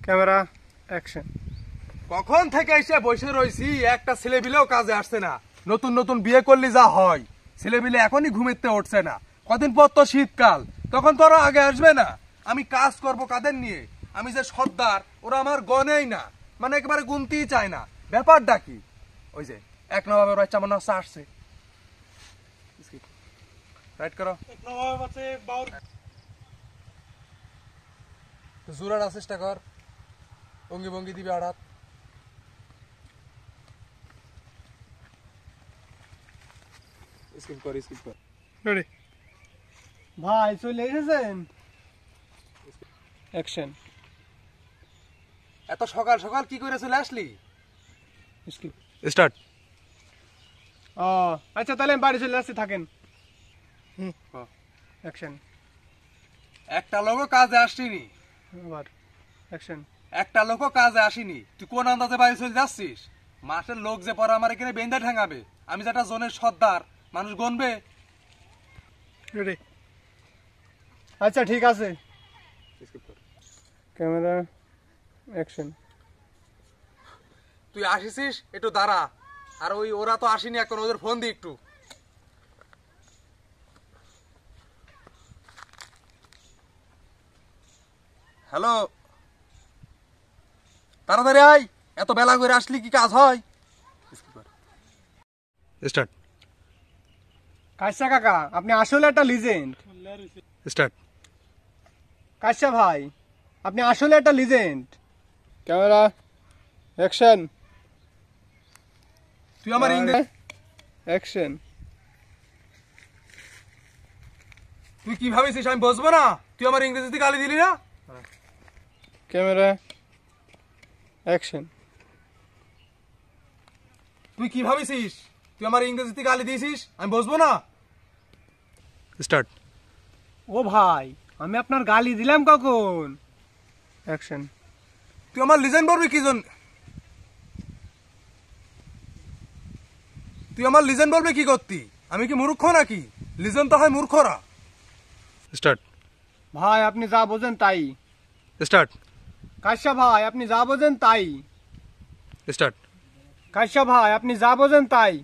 Camera action. কখন থেকে এসে বসে রইছি, একটা ছেলেপিলেও কাজে আসছে না। নতুন নতুন বিয়ে করলে যা হয়, ছেলেপিলে এখনই ঘুমেতে উঠছে না। কদিন পর তো শীতকাল, তখন তো ওরা আগে আসবে না। আমি কাজ করব কাদের নিয়ে? আমি যে সর্দার, ওরা আমার গনেই না, মানে একেবারে গুনতেই চায় না। ব্যাপারটা কি? ওই যে এক নবাবের বাচ্চা মনে হচ্ছে আসছে। রাইট করো। জোরার চেষ্টা কর, অঙ্গি ভঙ্গি দিবি আড়াত। স্কিপ কর, স্কিপ কর। রেডি ভাই, চলে এসেছেন? অ্যাকশন। এত সকাল সকাল কি করে চলে আসলি? স্কিপ। স্টার্ট। ও আচ্ছা, তাহলে আমি বাড়ি চলে আসছি, থাকেন। অ্যাকশন। একটা লোকও কাজে আসছিনি। আবার অ্যাকশন। একটা লোকও কাজে আসিনি, তুই কোন আন্দাজে বাড়ি চলে যাচ্ছিস? মাঠের লোক যে পরে আমার এখানে বেঁধে ঠেঙাবে, আমি যেটা জনের সর্দার, মানুষ গনবে। রেডি আচ্ছা, ঠিক আছে। Camera action. তুই আসিস, একটু দাঁড়া। আর ওই ওরা তো আসেনি এখন, ওদের ফোন দি একটু। হ্যালো, তাড়াতাড়ি আয়, এত বেলা করে আসলি কি কাজ হয়? স্টার্ট। কাশ্যা কাকা, আপনি আসলে একটা লিজেন্ড। স্টার্ট। কাশ্যা ভাই, আপনি আসলে একটা লিজেন্ড। Camera action. তুই আমার ইংরেজি, অ্যাকশন। তুই কি ভাবিস আমি বসবো না? তুই আমার ইংরেজিতে গালি দিলি না? Camera action. তুই কি ভাবিস তুই আমার ইংরেজিতে গালি দিয়েছিস আমি বসবো না? স্টার্ট। ও ভাই, আমি আপনার গালি দিলাম কখন? অ্যাকশন। তুই আমার লিজেন্ড বলবি কি জন? তুই আমার লিজেন্ড বলবি কি করতি? আমি কি মূর্খ নাকি? লিজেন্ড তো হয় মূর্খরা। স্টার্ট। ভাই, আপনি যা বোঝেন তাই। স্টার্ট। কাশ্যা ভাই, আপনি যা বোঝেন তাই। স্টার্ট। কাশ্যা ভাই, আপনি যা বোঝেন তাই।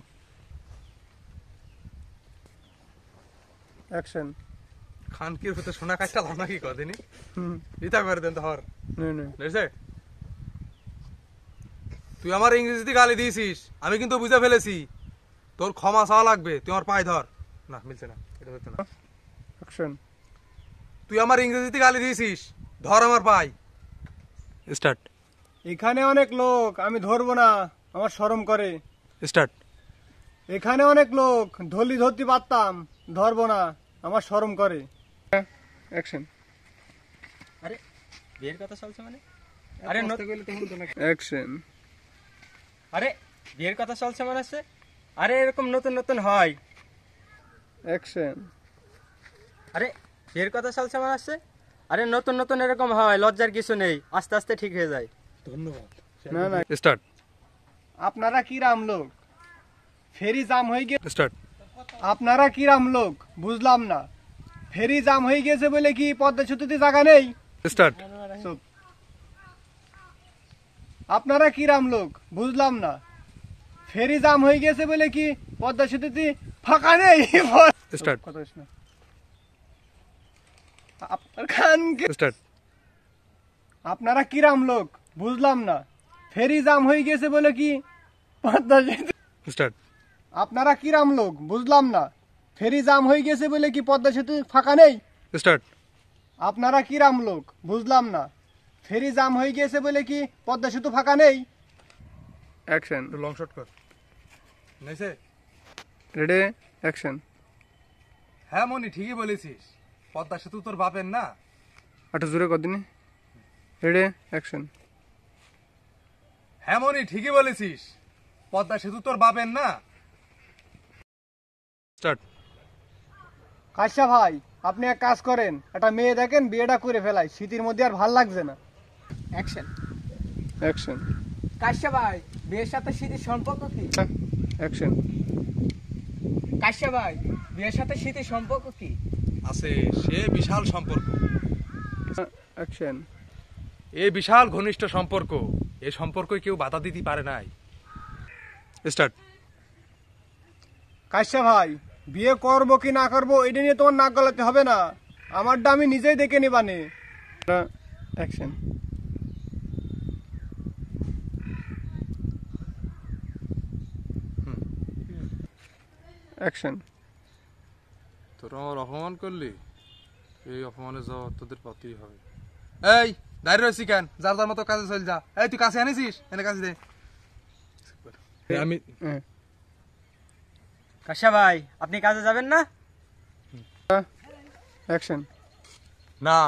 অ্যাকশন। খানকির হতে সোনা কাজটা লাভ নাকি কদিনই ইতা করে দেন তো হর। বুঝছে? তুই আমার ইংরেজিতে গালি দিয়েছিস, আমি কিন্তু বুঝে ফেলেছি। তোর ক্ষমা চাওয়া লাগবে। তুই আমার পায়ে ধর। না, মিলছে না, এটা হচ্ছে না। অ্যাকশন। তুই আমার ইংরেজিতে গালি দিয়েছিস, ধর আমার পায়ে। স্টার্ট। এখানে অনেক লোক, আমি ধরবো না, আমার শরম করে। স্টার্ট। এখানে অনেক লোক, ধরলি ধরতে পারতাম, ধরবো না, আমার শরম করে। অ্যাকশন। আরে বিয়ের কথা চলছে মানে? আরে অ্যাকশন। আরে বিয়ের কথা চলছে মনে হচ্ছে। আরে এরকম নতুন নতুন হয়। অ্যাকশন। আরে বিয়ের কথা চলছে মনে হচ্ছে। আরে নতুন নতুন এরকম হয়, লজ্জার কিছু নেই, আস্তে আস্তে ঠিক হয়ে যায়। ধন্যবাদ। না না, স্টার্ট। আপনারা কি রাম লোক? ফেরি জাম হয়ে গিয়ে। স্টার্ট। আপনারা কি রাম লোক? বুঝলাম না। ফেরি জাম হয়ে গেছে বলে কি পদ্মা সেতুতে জায়গা নেই? স্টার্ট। চুপ। আপনারা কি রাম লোক? বুঝলাম না। ফেরি জাম হয়ে গেছে বলে কি পদ্মা সেতুতে ফাঁকা নেই? স্টার্ট। কথা বলিস না। আপনার খানকে। স্টার্ট। আপনারা কি রাম লোক? বুঝলাম না। ফেরি জাম হয়ে গেছে বলে কি পদ্মা সেতু। স্টার্ট। আপনারা কি রাম লোক? বুঝলাম না। ফেরি জাম হয়ে গেছে বলে কি পদ্মা সেতু ফাঁকা নেই? স্টার্ট। আপনারা কি রাম লোক? বুঝলাম না। ফেরি জাম হয়ে গেছে বলে কি পদ্মা সেতু ফাঁকা নেই? অ্যাকশন। লং শট কর। নাইছে? Ready action. হ্যাঁ মনি, ঠিকই বলেছিস। পদ্মা সেতু তোর বাপের না। আচ্ছা, জোরে কর দিনি। Ready action. হ্যাঁ মনি, ঠিকই বলেছিস। পদ্মা সেতু তোর বাপের না। স্টার্ট। কাশ্যা ভাই, আপনি এক কাজ করেন, একটা মেয়ে দেখেন, বিয়েটা করে ফেলাই, শীতের মধ্যে আর ভাল লাগছে না। অ্যাকশন। অ্যাকশন। কাশ্যা ভাই, বিয়ের সাথে স্মৃতির সম্পর্ক কি? অ্যাকশন। কাশ্যা ভাই, বিয়ের সাথে স্মৃতির সম্পর্ক কি? আছে, সে বিশাল সম্পর্ক। অ্যাকশন। এই বিশাল ঘনিষ্ঠ সম্পর্ক, এই সম্পর্কে কেউ বাধা দিতে পারে নাই। স্টার্ট। কাশ্যা ভাই, বিয়ে করবো কি না করবো এটা নিয়ে তোমার নাক গলাতে হবে না, আমারটা আমি নিজেই দেখে নিবানে। অ্যাকশন। অ্যাকশন। তোরা আমার অপমান করলি, এই অপমানের জবাব তোদের পাতেই হবে। এই দাঁড়িয়ে রয়েছি কেন? যার যার মতো কাজে চল যা। এই তুই কাছে আনিছিস, এনে কাছে দে। আমি কাশ্যা ভাই, আপনি কাজে যাবেন না? অ্যাকশন। না।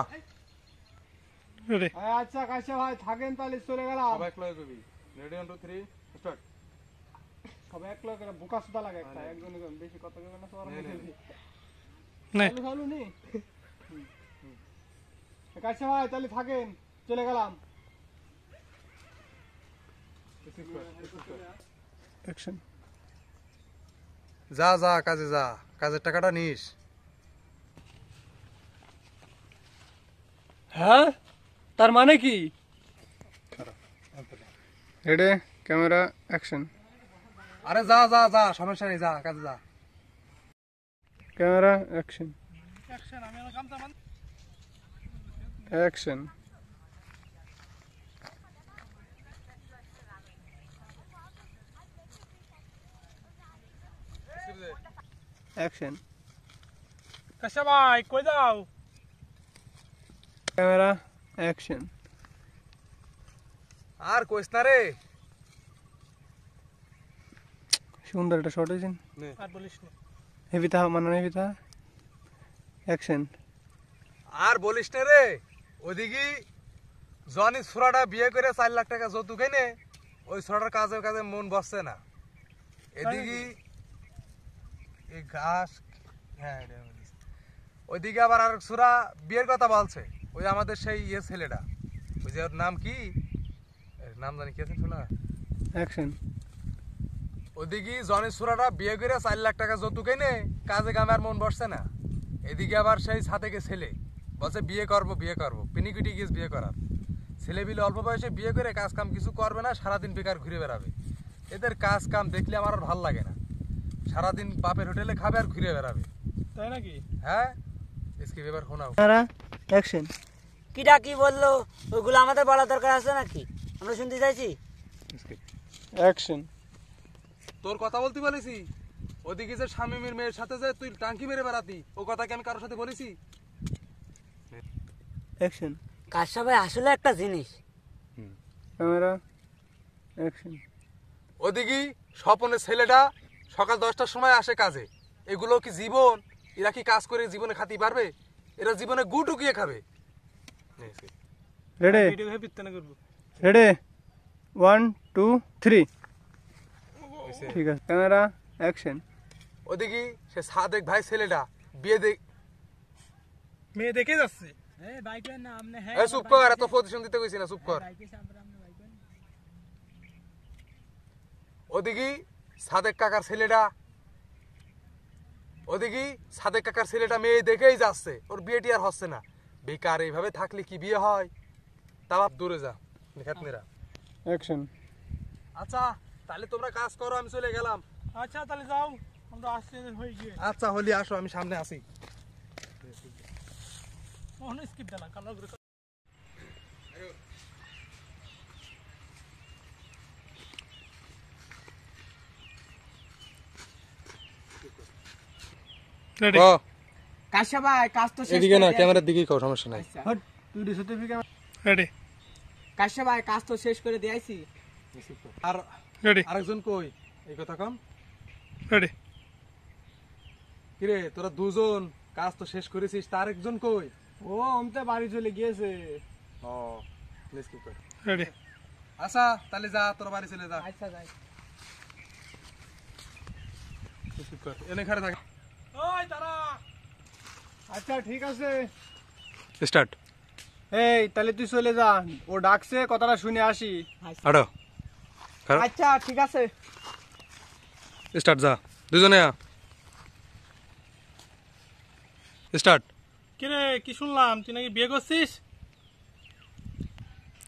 আচ্ছা কাশ্যা ভাই থাকেন, তাহলে চলে গেলাম। সবাই এক লগে কবি। Ready 1 2 3 start. সবাই এক লগে করে বোকা সুদা লাগে একটা, একজন একজন বেশি কথা বলবে না, সবার নে, নে। নে চালু নি। কাশ্যা ভাই তাহলে থাকেন, চলে গেলাম। অ্যাকশন। যা যা কাজে যা, কাজের টাকাটা নিস। হ্যাঁ, তার মানে কি? Ready, camera, action. আরে যা যা যা, সমস্যা নেই, যা কাজে যা। Camera, action. অ্যাকশন। অ্যাকশন। কাশ্যা ভাই কই যাও? Camera, action. আর কইস না রে। সুন্দর একটা শট হয়েছেন। আর বলিস না। হেভিতা মানে হেভিতা। অ্যাকশন। আর বলিস না রে, ওদিকে জনি সুরাটা বিয়ে করে 4 লাখ টাকা যৌতুক এনে ওই সুরাটার কাজে কাজে মন বসছে না। এদিকে এই ঘাস, হ্যাঁ এটা বলিস। ওইদিকে আবার আর সুরা বিয়ের কথা বলছে, ওই আমাদের সেই ছেলেটা, ওই যে ওর নাম কি, এর নাম জানি কি আছে শোনা। অ্যাকশন। ওদিকে জনি সুরাটা বিয়ে করে 4 লাখ টাকা যৌতুক এনে কাজে কামে আর মন বসছে না। এদিকে আবার সেই সাথে ছেলে বলছে বিয়ে করবো বিয়ে করবো, পিনিকুটি গিয়েছে বিয়ে করার। ছেলে বিলে অল্প বয়সে বিয়ে করে কাজ কাম কিছু করবে না, সারাদিন বেকার ঘুরে বেড়াবে। এদের কাজ কাম দেখলে আমার আর ভাল লাগে না, সারাদিন বাপের হোটেলে খাবে আর ঘুরে বেড়াবে। তাই নাকি? হ্যাঁ, इसके ব্যাপার শোনাও। Camera, action. কিটা কি বললো ওইগুলো আমাদের বলা দরকার আছে নাকি? আমরা শুনতে চাইছি। অ্যাকশন। তোর কথা বলতে বলেছি, ওদিকে যে শামিমের মেয়ের সাথে যে তুই টাঙ্কি মেরে বেড়াতি, ও কথা কি আমি কারোর সাথে বলেছি? অ্যাকশন। কাশ্যা ভাই আসলে একটা জিনিস। Camera, action. ওদিকে স্বপনের ছেলেটা সকাল 10টার সময় আসে কাজে। এগুলো কি জীবন? এরা কি কাজ করে জীবনে খাতি পারবে? এরা জীবনে গু টুকিয়ে খাবে। রেডি, ভিডিও ভেবে পিত্তানা করবো। রেডি, 1 2 3। ঠিক আছে, ক্যামেরা, অ্যাকশন। ওদিকে সে সাদেক ভাই ছেলেটা বিয়ে মেয়ে দেখে যাচ্ছে। চুপ কর, এত প্রতিশোধ দিতে কইছি না, চুপ কর। ওদিকে সাদেক কাকার ছেলেটা, ওদিকে সাদেক কাকার ছেলেটা মেয়ে দেখেই যাচ্ছে, ওর বিয়েটি আর হচ্ছে না। বেকার এইভাবে থাকলে কি বিয়ে হয়? তা বাপ দূরে যা নেখাতনেরা। অ্যাকশন। আচ্ছা তাহলে তোমরা কাজ করো, আমি চলে গেলাম। আচ্ছা তাহলে যাও, আমরা আসছি হয়ে গিয়ে। আচ্ছা হলি আসো, আমি সামনে আসি। ওখানে স্কিপ দিলাম কালো করে। রেডি। কাশ্যা ভাই কাজ তো শেষ এদিকে করে না, দিয়েছি। ক্যামেরার দিকেই কও, সমস্যা নাই। হট, তুই সার্টিফিকেট। রেডি। কাশ্যা ভাই কাজ তো শেষ করে দিয়েছি। আর রেডি। আরেকজন কই, এই কথা কম। রেডি। কিরে তোরা দুজন কাজ তো শেষ করেছিস, তার একজন কই? ও অমতে বাড়ি চলে গিয়েছে। ও স্কিপ কর। রেডি। আচ্ছা তাহলে যা, তোর বাড়ি চলে যা। আচ্ছা যাই। স্কিপ কর, এনে খাড়ে থাক। ওই তারা। আচ্ছা ঠিক আছে। স্টার্ট। এই তাহলে তুই চলে যা, ও ডাকছে, কথাটা শুনে আসি। আড়ো আচ্ছা ঠিক আছে। স্টার্ট, যা দুজনে আ। স্টার্ট। কিরে কি শুনলাম তুই নাকি বিয়ে করছিস?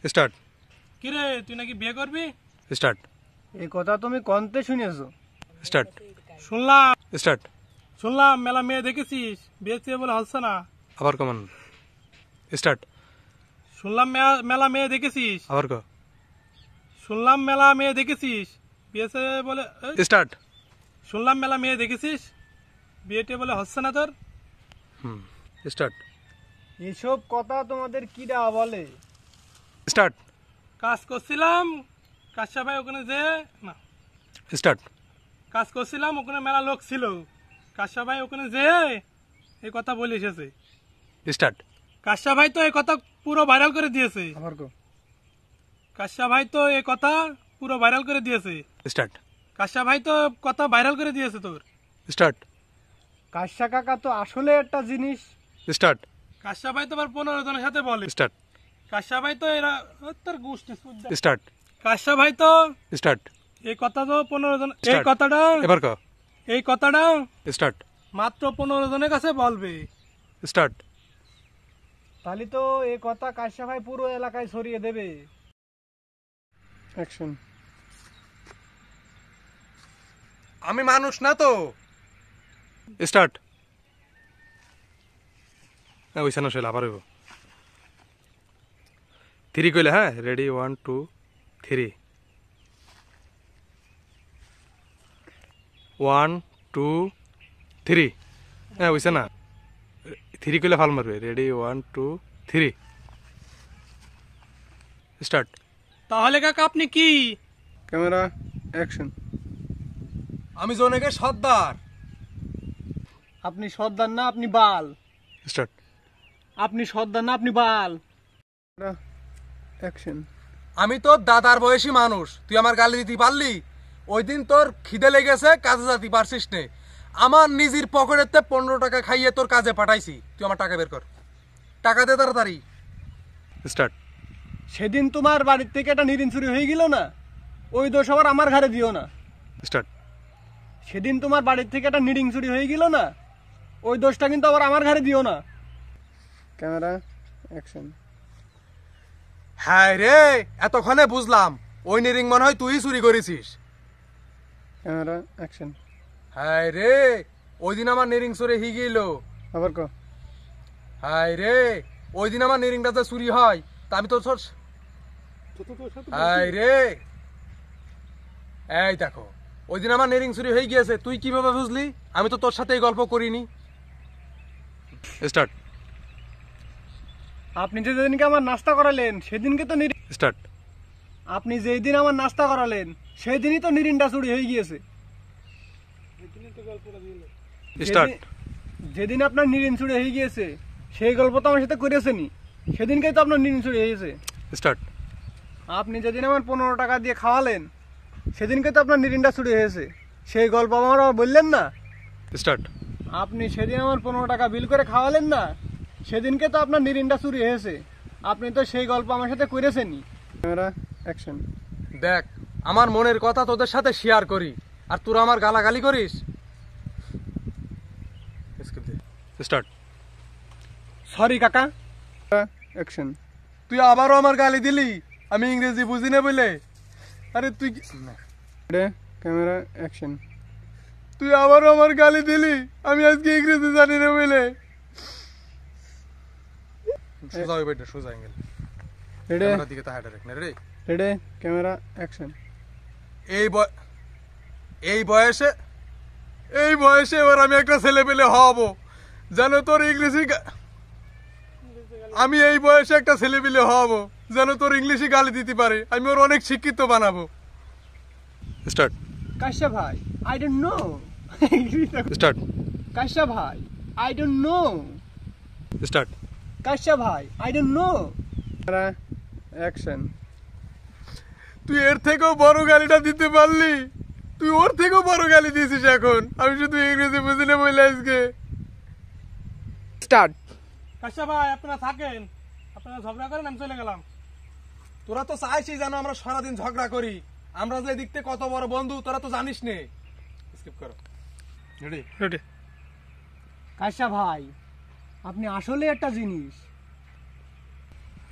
স্টার্ট কিরে তুই নাকি বিয়ে করবি? স্টার্ট এই কথা তুমি কনতে শুনেছো? স্টার্ট শুনলাম স্টার্ট শুনলাম মেলা মেয়ে দেখেছিস, বিয়ে চেয়ে বলে হচ্ছে না। আবার কমান স্টার্ট শুনলাম মেলা মেয়ে দেখেছিস, আবার ক শুনলাম মেলা মেয়ে দেখেছিস, বিয়ে চেয়ে বলে স্টার্ট শুনলাম মেলা মেয়ে দেখেছিস, বিয়ে টিয়ে বলে হচ্ছে না তোর। স্টার্ট এসব কথা তোমাদের কিরা বলে? স্টার্ট কাজ করছিলাম কাশা ভাই ওখানে যে না স্টার্ট কাজ করছিলাম ওখানে মেলা লোক ছিল, কাশা ভাই ওখানে যে এই কথা বলে এসেছে। স্টার্ট কাশা ভাই তো এই কথা পুরো ভাইরাল করে দিয়েছে, আবার কো। কাশা ভাই তো এই কথা পুরো ভাইরাল করে দিয়েছে, স্টার্ট কাশা ভাই তো কথা ভাইরাল করে দিয়েছে তোর। স্টার্ট কাশ্যা কাকা তো আসলে একটা জিনিস। স্টার্ট কাশা ভাই তো আবার 15 জনের সাথে বলে, স্টার্ট কাশা ভাই তো এরা তোর গোষ্ঠী স্টার্ট কাশা ভাই তো স্টার্ট এই কথা তো 15 জন এই Start. কথাটা এবার ক এই কথাটা স্টার্ট মাত্র 15 জনের কাছে বলবে। স্টার্ট তাহলে তো এই কথা কাশ্যা ভাই পুরো এলাকায় ছড়িয়ে দেবে। অ্যাকশন। আমি মানুষ না তো। স্টার্ট ওইসা না শৈল আবার হইব 3 কইলে হ্যাঁ রেডি 1 2 3 1 2 3 হ্যাঁ ওইসা না 3 কইলে ফাল মারবে রেডি 1 2 3 স্টার্ট তাহলে কাকা আপনি কি? Camera action. আমি জনেকে সর্দার। আপনি সর্দার না, আপনি বাল। স্টার্ট আপনি সর্দার না, আপনি বাল। অ্যাকশন। আমি তোর দাদার বয়সী মানুষ, তুই আমার গালি দিতে পারলি? ওই দিন তোর খিদে লেগেছে, কাজে যাতে পারছিস নে। আমার নিজের পকেটেতে 15 টাকা খাইয়ে তোর কাজে পাঠাইছি, তুই আমার টাকা বের কর, টাকা দে তাড়াতাড়ি। স্টার্ট সেদিন তোমার বাড়ির থেকে একটা নিরিন চুরি হয়ে গেল না, ওই দোষ আবার আমার ঘরে দিও না। স্টার্ট সেদিন তোমার বাড়ির থেকে একটা নিরিং চুরি হয়ে গেল না, ওই দোষটা কিন্তু আবার আমার ঘরে দিও না। Camera action. হ্যাঁ রে, এতক্ষণে বুঝলাম ওই নিরিং মনে হয় তুই চুরি করেছিস। Camera action. হ্যাঁ রে, ওই দিন আমার নিরিং চুরি হয়ে গেল। আবার ক। হ্যাঁ রে, ওই দিন আমার নিরিংটা যে চুরি হয় তা আমি তোর হ্যাঁ রে, এই দেখো ওই দিন আমার নিরিং চুরি হয়ে গিয়েছে, তুই কিভাবে বুঝলি? আমি তো তোর সাথে এই গল্প করিনি। স্টার্ট আপনি যে যেদিনকে আমার নাস্তা করালেন সেদিনকে তো নিরিন। স্টার্ট আপনি যেই দিন আমার নাস্তা করালেন সেই দিনই তো নিরিনটা চুরি হয়ে গিয়েছে। স্টার্ট যেদিন- যেদিন আপনার নিরিন চুরি হয়ে গিয়েছে সেই গল্প তো আমার সাথে করেছেনি, সেদিনকেই তো আপনার নিরিন চুরি হয়ে গেছে। স্টার্ট আপনি যেদিন আমার 15 টাকা দিয়ে খাওয়ালেন সেদিনকে তো আপনার নিরিনটা চুরি হয়েছে, সেই গল্প আমার আবার বললেন না। স্টার্ট আপনি সেদিন আমার 15 টাকা বিল করে খাওয়ালেন না, সেদিনকে তো আপনার নিরিনটা চুরি হয়েছে, আপনি তো সেই গল্প আমার সাথে করেছেনই। Camera action. দেখ, আমার মনের কথা তোদের সাথে শেয়ার করি আর তোরা আমার গালাগালি করিস। স্টার্ট সরি কাকা। অ্যাকশন। তুই আবারও আমার গালি দিলি, আমি ইংরেজি বুঝি না বলে। আরে তুই ক্যামেরা অ্যাকশন। তুই আবারও আমার গালি দিলি, আমি আজকে ইংরেজি জানি না বলে। সোজা হয়ে বেটা, সোজা অ্যাঙ্গেল, রেডি ক্যামেরার দিকে তাহাটা রাখ না রে। Ready camera action. এই বয়সে এবার আমি একটা ছেলে পেলে হব, যেন তোর ইংলিশে আমি এই বয়সে একটা ছেলে পেলে হব যেন তোর ইংলিশে গালি দিতে পারে, আমি ওর অনেক শিক্ষিত বানাবো। স্টার্ট কাশ্যা ভাই আই ডোন্ট নো। স্টার্ট কাশ্যা ভাই আই ডোন্ট নো। স্টার্ট কাশ্যা ভাই আই ডোন্ট নো। অ্যাকশন। তুই এর থেকেও বড় গালিটা দিতে পারলি, তুই ওর থেকেও বড় গালি দিয়েছিস এখন, আমি শুধু ইংরেজি বুঝি না বলে আজকে। স্টার্ট কাশা ভাই আপনারা থাকেন, আপনারা ঝগড়া করেন, আমি চলে গেলাম। তোরা তো চাইছিস যেন আমরা সারাদিন ঝগড়া করি, আমরা যে দিকতে কত বড় বন্ধু তোরা তো জানিস নে। স্কিপ করো। রেডি রেডি কাশ্যা ভাই আপনি আসলে একটা জিনিস।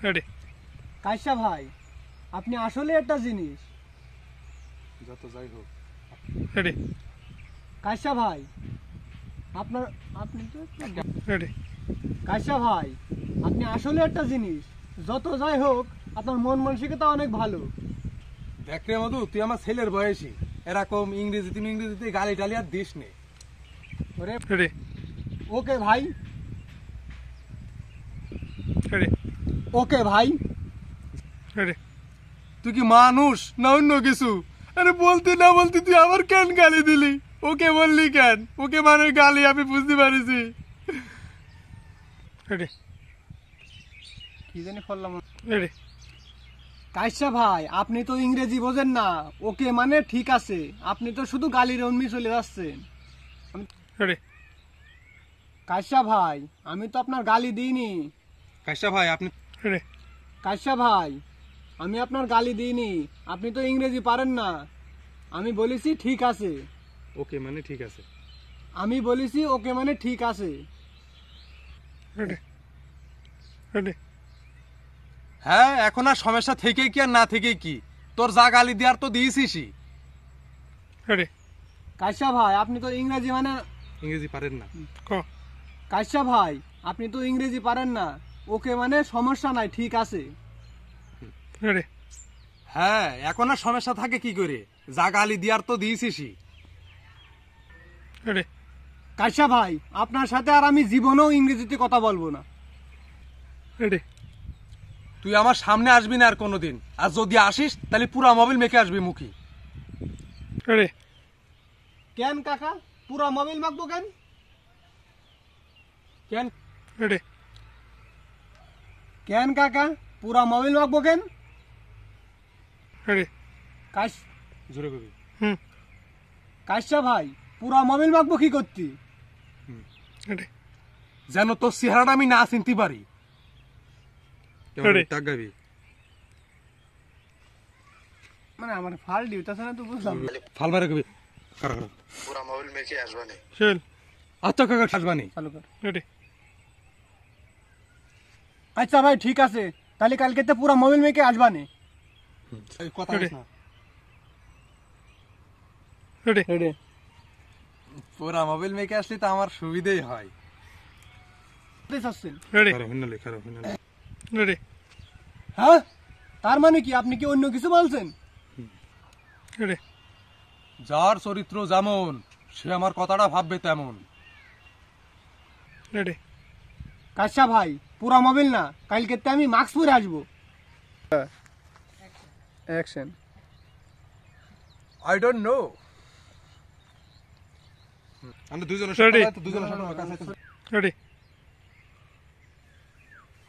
রেডি কাশ্যা ভাই, আপনি আসলে একটা জিনিস। যত যাই হোক, রেডি কাশ্যা ভাই, আপনার আপনি তো রেডি কাশ্যা ভাই, আপনি আসলে একটা জিনিস। যত যাই হোক, আপনার মন মানসিকতা অনেক ভালো। দেখ রে মধু, তুই আমার ছেলের বয়সী, এরকম ইংরেজিতে গালি টালি আর দিস নে। ওরে রেডি ওকে ভাই, রেডি ওকে ভাই। রেডি তুই কি মানুষ না অন্য কিছু? আরে বলতে না বলতে তুই আবার কেন গালি দিলি? ওকে বললি কেন? ওকে মানে গালি, আমি বুঝতে পারিছি। রেডি কি জানি বললাম। রেডি কাশ্যা ভাই, আপনি তো ইংরেজি বোঝেন না। ওকে মানে ঠিক আছে, আপনি তো শুধু গালির অন্যি চলে যাচ্ছেন। রেডি কাশ্যা ভাই, আমি তো আপনার গালি দিইনি। কাশ্যা ভাই, আপনি রেডি কাশ্যা ভাই, আমি আপনার গালি দিইনি। আপনি তো ইংরেজি পারেন না। আমি বলেছি ঠিক আছে। ওকে মানে ঠিক আছে। আমি বলেছি ওকে মানে ঠিক আছে। রেডি রেডি হ্যাঁ, এখন আর সমস্যা থেকে কি আর না থেকে কি, তোর যা গালি দেওয়ার তো দিয়েছিসই। রেডি কাশ্যা ভাই, আপনি তো ইংরেজি মানে ইংরেজি পারেন না। ক কাশ্যা ভাই, আপনি তো ইংরেজি পারেন না। ওকে মানে সমস্যা নাই, ঠিক আছে। রেডি হ্যাঁ, এখন আর সমস্যা থাকে কি করে, যা গালি দেওয়ার তো দিয়েছিসই। রেডি কাশ্যা ভাই, আপনার সাথে আর আমি জীবনেও ইংরেজিতে কথা বলবো না। রেডি তুই আমার সামনে আসবি না আর কোনোদিন, আর যদি আসিস তাহলে পুরা মোবাইল মেখে আসবি মুখি। রেডি কেন কাকা, পুরা মোবাইল মাখবো কেন? কেন? রেডি কেন কাকা, পুরা মোবাইল মাখবো কেন? রেডি কাশ জোরে কবি। হুম কাশ্যা ভাই, পুরা মোবাইল মাখবো কি করতে? রেডি যেন তোর চেহারাটা আমি না চিনতে পারি। Ready. টাক গাবি। মানে আমার ফাল ডিউটাছে না, তো বুঝলাম না। ফাল মারে কবি। पूरा मोबाइल में के आजमाने চল আচ্ছা কাকা, আসবানি। চালু কর। রেডি আচ্ছা ভাই, ঠিক আছে, তাহলে কালকে তো পুরা মোবাইল মেখে আসবানে। কথা Ready. বলিস না। রেডি রেডি পুরা মোবাইল মেখে আসলে তো আমার সুবিধেই হয়। রেডি রেডি হ্যাঁ, তার মানে কি, আপনি কি অন্য কিছু বলছেন? রেডি যার চরিত্র যেমন, সে আমার কথাটা ভাববে তেমন। রেডি কাশ্যা ভাই, পুরা মোবাইল না, কালকে তো আমি মাস্ক পরে আসবো। অ্যাকশন। I don't no. আমরা দুজনের সাথে Ready. দুজনের সাথে আমার কাছে রেডি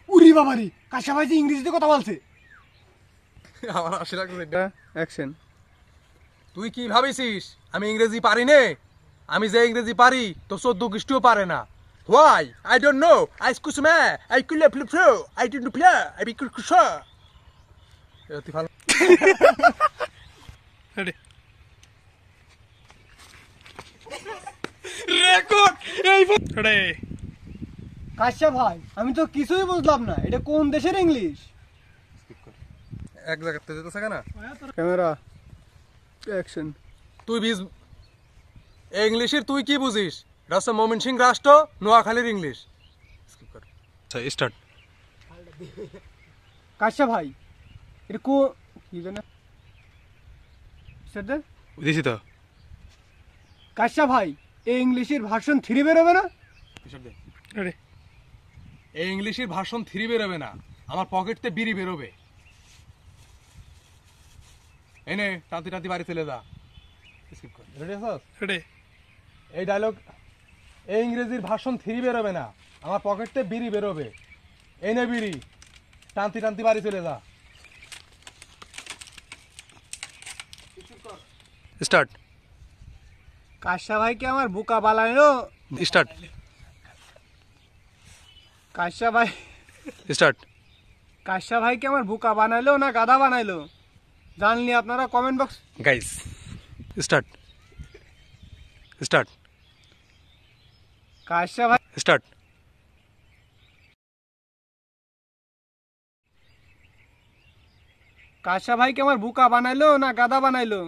উরি বাবারি, কাশ্যা ভাই যে ইংরেজিতে কথা বলছে। আমার হাসি লাগছে। অ্যাকশন। তুই কি ভাবিছিস আমি ইংরেজি পারি নে? আমি যে ইংরেজি পারি তো 14 খ্রিস্টও পারে না। Why I don't know, I স্কুস মে, আই কুলে flu flu, I don't play, I be কুশ। তুই ভালো রেডি রেকর্ড এই রেডি কাশ্যা ভাই, আমি তো কিছুই বুঝলাম না, এটা কোন দেশের ইংলিশ? এক জায়গাতে যেতেছে কেন? Camera action. তুই ইংলিশের তুই কি বুঝিস? এটা হচ্ছে ময়মনসিংহ রাষ্ট্র, নোয়াখালীর ইংলিশ। আচ্ছা স্টার্ট। কাশ্যা ভাই, এটা কি জানে সেটা? দিছি তো। কাশ্যা ভাই, এই ইংলিশের ভার্সন 3 বেরোবে না? রেডি এই ইংলিশের ভাষণ 3 বেরোবে না, আমার পকেটতে বিড়ি বেরোবে। এনে টাতি টাতি বাড়ি চলে যা। রেডি আছিস? রেডি এই ডায়লগ, এই ইংরেজির ভাষণ 3 বেরোবে না, আমার পকেটতে বিড়ি বেরোবে। এই নে বিড়ি, টানতি টানতি বাড়ি চলে যা। স্টার্ট কাশ্যা ভাই কি আমার বোকা বানাইলো? স্টার্ট কাশ্যা ভাই, স্টার্ট। কাশ্যা ভাই কি আমার বোকা বানাইলো না গাধা বানাইলো? জানলি আপনারা comment box. Guys start start কাশ্যা ভাই স্টার্ট। কাশা ভাই কি আমার বুকা বানাইলো না গাদা বানাইলো?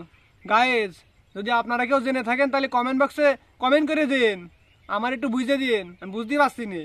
গায়েস, যদি আপনারা কেউ জেনে থাকেন তাহলে কমেন্ট বক্সে কমেন্ট করে দিন, আমার একটু বুঝে দিন, আমি বুঝতে পারছি না।